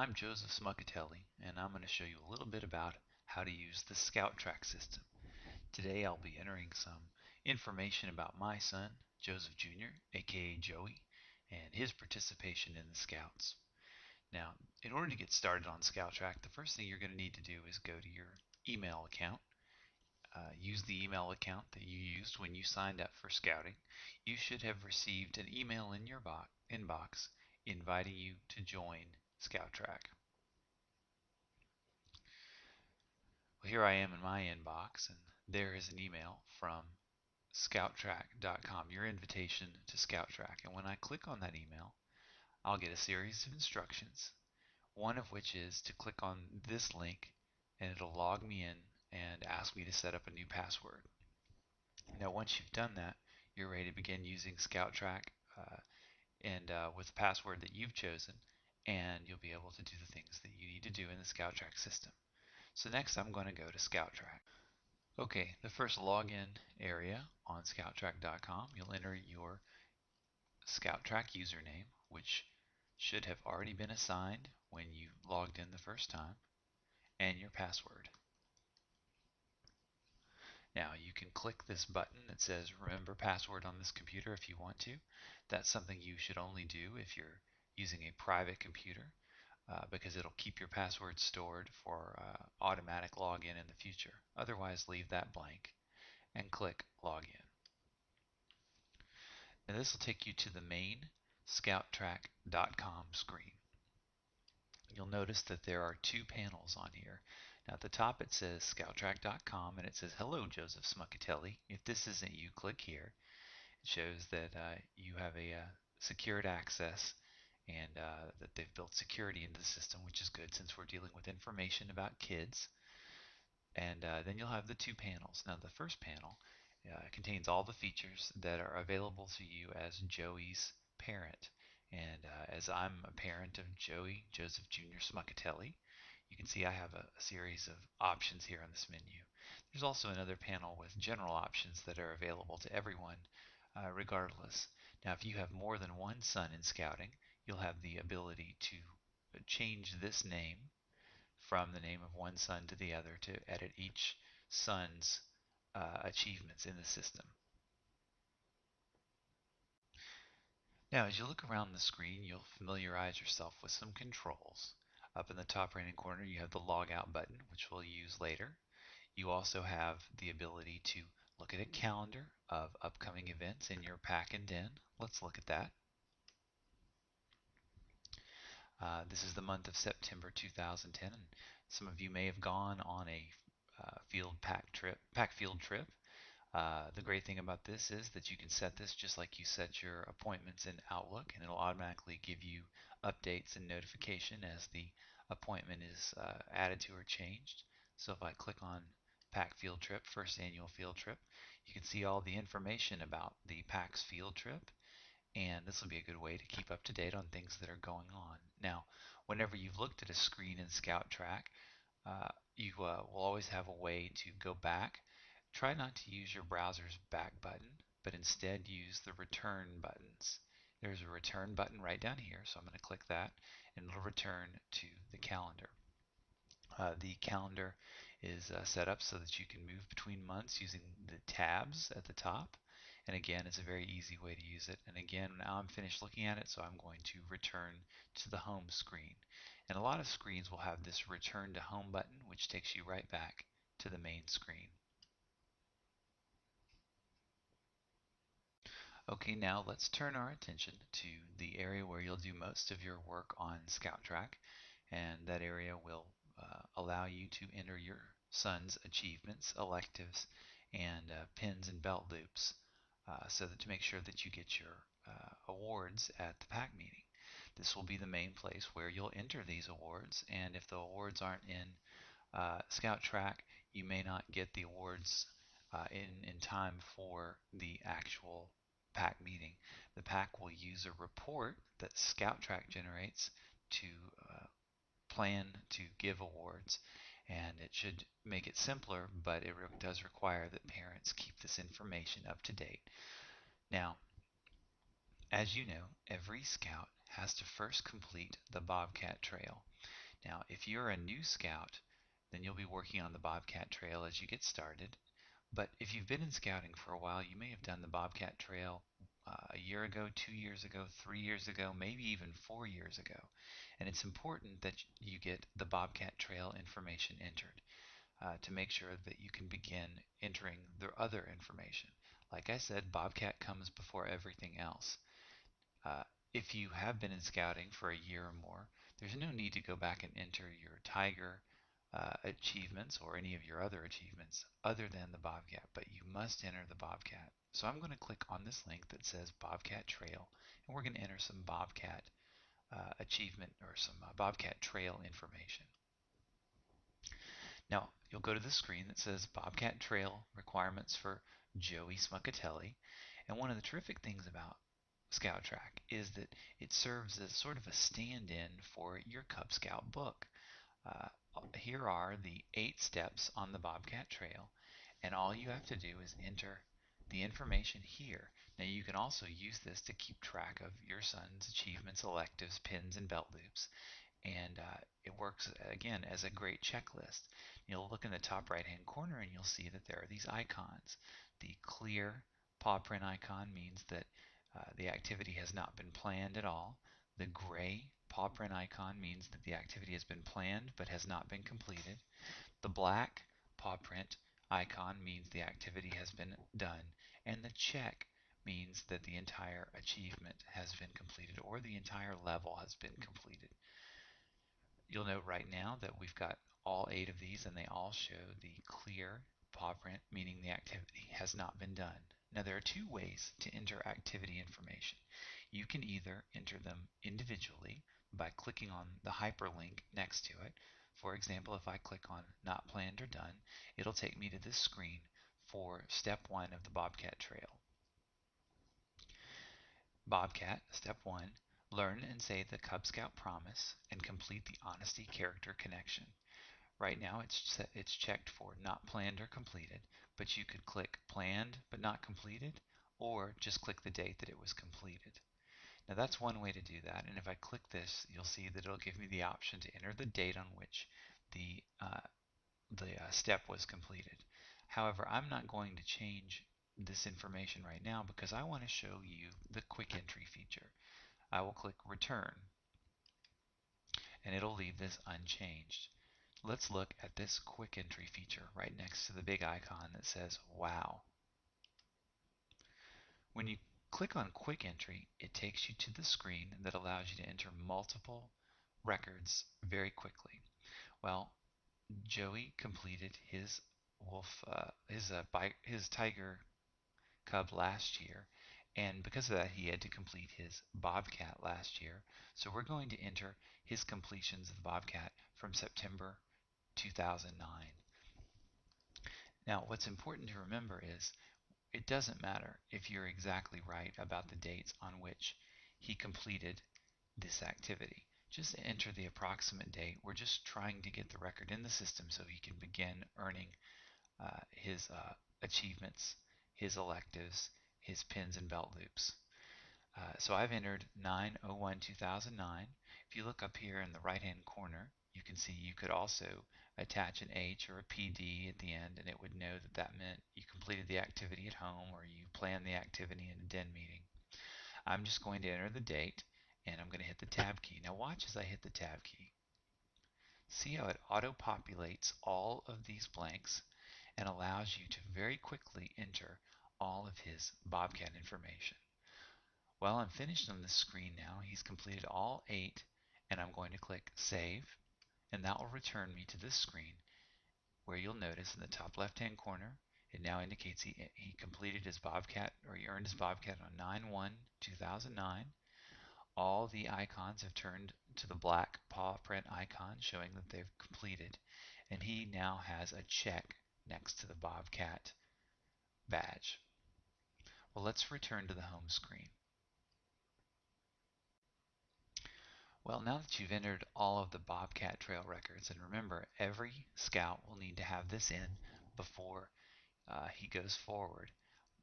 I'm Joseph Smuckatelli, and I'm going to show you a little bit about how to use the ScoutTrack system. Today I'll be entering some information about my son, Joseph Jr., aka Joey, and his participation in the Scouts. Now, in order to get started on ScoutTrack, the first thing you're going to need to do is go to your email account. Use the email account that you used when you signed up for Scouting. You should have received an email in your inbox inviting you to join ScoutTrack. Well, here I am in my inbox, and there is an email from ScoutTrack.com, your invitation to ScoutTrack. And when I click on that email, I'll get a series of instructions, one of which is to click on this link, and it'll log me in and ask me to set up a new password. Now, once you've done that, you're ready to begin using ScoutTrack with the password that you've chosen, and you'll be able to do the things that you need to do in the ScoutTrack system. So next I'm going to go to ScoutTrack. Okay, the first login area on ScoutTrack.com, you'll enter your ScoutTrack username, which should have already been assigned when you logged in the first time, and your password. Now you can click this button that says remember password on this computer if you want to. That's something you should only do if you're using a private computer because it'll keep your password stored for automatic login in the future. Otherwise, leave that blank and click login. Now this will take you to the main ScoutTrack.com screen. You'll notice that there are two panels on here. Now at the top it says ScoutTrack.com and it says hello Joseph Smuckatelli. If this isn't you, click here. It shows that you have a secured access and that they've built security into the system, which is good since we're dealing with information about kids. And then you'll have the two panels. Now the first panel contains all the features that are available to you as Joey's parent. And as I'm a parent of Joey Joseph Jr. Smuckatelli, you can see I have a series of options here on this menu. There's also another panel with general options that are available to everyone regardless. Now if you have more than one son in Scouting, you'll have the ability to change this name from the name of one son to the other to edit each son's achievements in the system. Now, as you look around the screen, you'll familiarize yourself with some controls. Up in the top right-hand corner, you have the logout button, which we'll use later. You also have the ability to look at a calendar of upcoming events in your pack and den. Let's look at that. This is the month of September 2010, and some of you may have gone on a pack field trip. The great thing about this is that you can set this just like you set your appointments in Outlook, and it'll automatically give you updates and notification as the appointment is added to or changed. So if I click on Pack Field Trip, first annual field trip, you can see all the information about the PAX field trip, and this will be a good way to keep up to date on things that are going on. Now, whenever you've looked at a screen in ScoutTrack, you will always have a way to go back. Try not to use your browser's back button, but instead use the return buttons. There's a return button right down here, so I'm going to click that, and it'll return to the calendar. The calendar is set up so that you can move between months using the tabs at the top. And again, it's a very easy way to use it. And again, now I'm finished looking at it, so I'm going to return to the home screen. And a lot of screens will have this return to home button, which takes you right back to the main screen. Okay, now let's turn our attention to the area where you'll do most of your work on ScoutTrack, and that area will allow you to enter your son's achievements, electives, and pins and belt loops so that to make sure that you get your awards at the PAC meeting. This will be the main place where you'll enter these awards, and if the awards aren't in ScoutTrack, you may not get the awards in time for the actual PAC meeting. The PAC will use a report that ScoutTrack generates to plan to give awards, and it should make it simpler, but it does require that parents keep this information up to date. Now, as you know, every scout has to first complete the Bobcat Trail. Now, if you're a new scout, then you'll be working on the Bobcat Trail as you get started. But if you've been in scouting for a while, you may have done the Bobcat Trail a year ago, 2 years ago, 3 years ago, maybe even 4 years ago. And it's important that you get the Bobcat Trail information entered to make sure that you can begin entering the other information. Like I said, Bobcat comes before everything else. Uh, if you have been in scouting for a year or more, there's no need to go back and enter your Tiger achievements or any of your other achievements other than the Bobcat, but you must enter the Bobcat. So I'm going to click on this link that says Bobcat Trail, and we're going to enter some Bobcat achievement or some Bobcat Trail information. Now, you'll go to the screen that says Bobcat Trail requirements for Joey Smuckatelli. And one of the terrific things about ScoutTrack is that it serves as sort of a stand-in for your Cub Scout book. Uh, Here are the 8 steps on the Bobcat Trail, and all you have to do is enter the information here. Now you can also use this to keep track of your son's achievements, electives, pins, and belt loops, and it works again as a great checklist. You'll look in the top right hand corner and you'll see that there are these icons. The clear paw print icon means that the activity has not been planned at all. The gray paw print icon means that the activity has been planned but has not been completed. The black paw print icon means the activity has been done, and the check means that the entire achievement has been completed or the entire level has been completed. You'll note right now that we've got all 8 of these and they all show the clear paw print, meaning the activity has not been done. Now there are 2 ways to enter activity information. You can either enter them individually by clicking on the hyperlink next to it. For example, if I click on Not Planned or Done, it'll take me to this screen for step 1 of the Bobcat Trail. Bobcat, step 1, learn and say the Cub Scout promise and complete the honesty character connection. Right now it's checked for not planned or completed, but you could click planned but not completed, or just click the date that it was completed. Now that's one way to do that, and if I click this, you'll see that it'll give me the option to enter the date on which the step was completed. However, I'm not going to change this information right now because I want to show you the quick entry feature. I will click return and it'll leave this unchanged. Let's look at this quick entry feature right next to the big icon that says wow. When you click on quick entry, it takes you to the screen that allows you to enter multiple records very quickly. Well, Joey completed his his tiger cub last year, and because of that, he had to complete his bobcat last year. So we're going to enter his completions of the bobcat from September 2009. Now, what's important to remember is it doesn't matter if you're exactly right about the dates on which he completed this activity. Just enter the approximate date. We're just trying to get the record in the system so he can begin earning his achievements, his electives, his pins and belt loops. So I've entered 9/01/2009. If you look up here in the right hand corner, you can see you could also attach an H or a PD at the end, and it would know that that meant you completed the activity at home or you planned the activity in a den meeting. I'm just going to enter the date, and I'm going to hit the tab key. Now watch as I hit the tab key. See how it auto-populates all of these blanks and allows you to very quickly enter all of his Bobcat information. Well, I'm finished on this screen now. He's completed all 8, and I'm going to click Save, and that will return me to this screen where you'll notice in the top left-hand corner, it now indicates he completed his Bobcat, or he earned his Bobcat on 9/1/2009. All the icons have turned to the black paw print icon showing that they've completed, and he now has a check next to the Bobcat badge. Well, let's return to the home screen. Well, now that you've entered all of the Bobcat Trail records, and remember, every scout will need to have this in before he goes forward.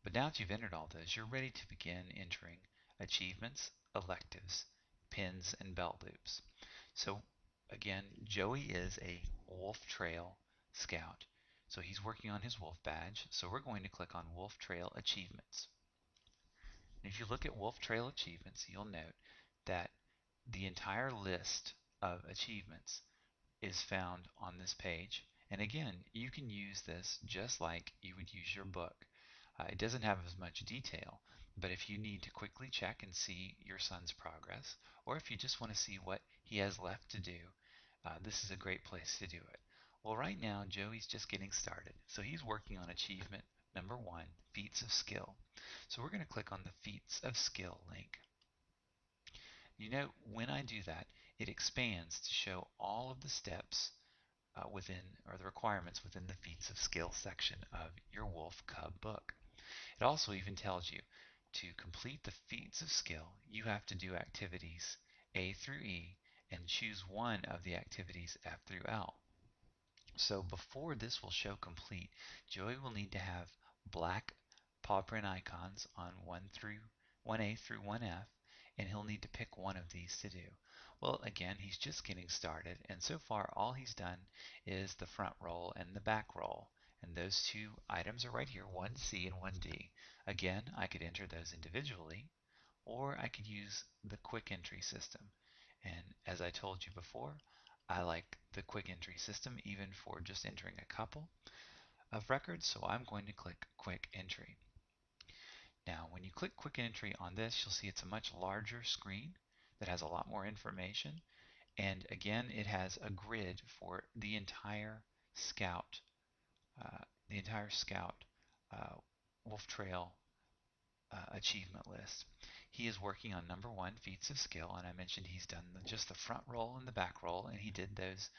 But now that you've entered all those, you're ready to begin entering achievements, electives, pins, and belt loops. So again, Joey is a Wolf Trail Scout. So he's working on his Wolf badge. So we're going to click on Wolf Trail Achievements. And if you look at Wolf Trail Achievements, you'll note that the entire list of achievements is found on this page. And again, you can use this just like you would use your book. It doesn't have as much detail, but if you need to quickly check and see your son's progress, or if you just want to see what he has left to do, this is a great place to do it. Well, right now, Joey's just getting started. So he's working on achievement number 1, Feats of Skill. So we're going to click on the Feats of Skill link. You know, when I do that, it expands to show all of the steps within, or the requirements within the Feats of Skill section of your Wolf Cub book. It also even tells you to complete the Feats of Skill, you have to do activities A through E and choose one of the activities F through L. So before this will show complete, Joey will need to have black paw print icons on 1A through 1F, and he'll need to pick one of these to do. Well, again, he's just getting started, and so far all he's done is the front roll and the back roll. And those two items are right here, 1C and 1D. Again, I could enter those individually, or I could use the quick entry system. And as I told you before, I like the quick entry system even for just entering a couple of records, so I'm going to click quick entry. Now, when you click quick entry on this, you'll see it's a much larger screen that has a lot more information. And again, it has a grid for the entire Scout, uh, the entire Scout uh, Wolf Trail achievement list. He is working on number 1, Feats of Skill, and I mentioned he's done just the front roll and the back roll, and he did those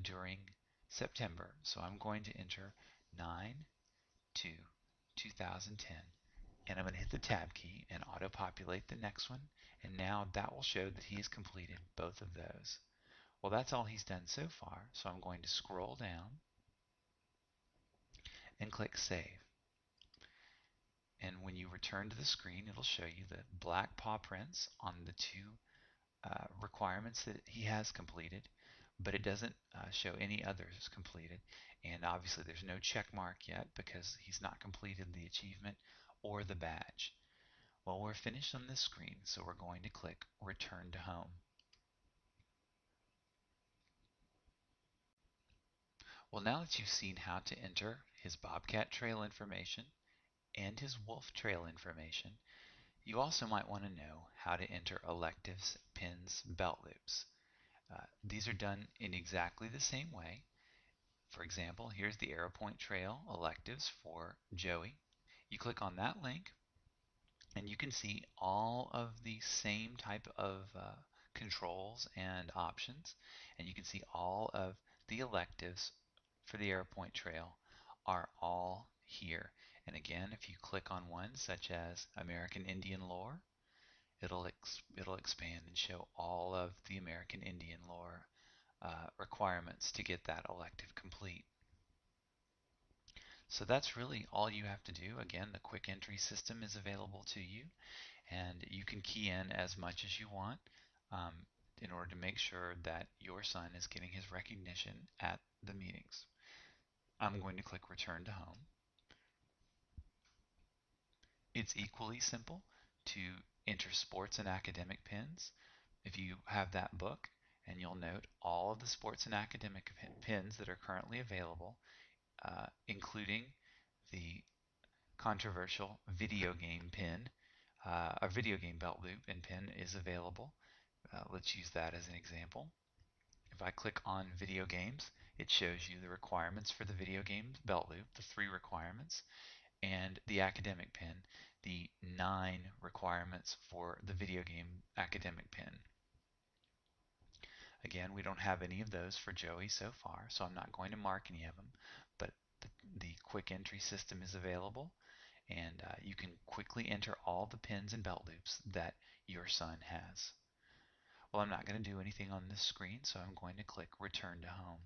during September. So I'm going to enter 9/2/2010, and I'm going to hit the tab key and auto-populate the next one, and now that will show that he has completed both of those. Well, that's all he's done so far, so I'm going to scroll down and click Save. And when you return to the screen, it'll show you the black paw prints on the two requirements that he has completed, but it doesn't show any others completed. And obviously there's no check mark yet because he's not completed the achievement or the badge. Well, we're finished on this screen, so we're going to click Return to Home. Well, now that you've seen how to enter his Bobcat Trail information and his Wolf Trail information, you also might want to know how to enter electives, pins, belt loops. These are done in exactly the same way. For example, here's the Arrow Point Trail electives for Joey. You click on that link and you can see all of the same type of controls and options, and you can see all of the electives for the Arrow Point Trail are all here. And again, if you click on one such as American Indian Lore, it'll expand and show all of the American Indian Lore requirements to get that elective complete. So that's really all you have to do. Again, the quick entry system is available to you, and you can key in as much as you want um, in order to make sure that your son is getting his recognition at the meetings. I'm going to click Return to Home. It's equally simple to enter sports and academic pins. If you have that book, and you'll note all of the sports and academic pins that are currently available, including the controversial video game pin. A video game belt loop and pin is available. Let's use that as an example. If I click on video games, it shows you the requirements for the video game belt loop, the 3 requirements, and the academic pin, the 9 requirements for the video game academic pin. Again, we don't have any of those for Joey so far, so I'm not going to mark any of them, but the quick entry system is available, and you can quickly enter all the pins and belt loops that your son has. Well, I'm not going to do anything on this screen, so I'm going to click Return to Home.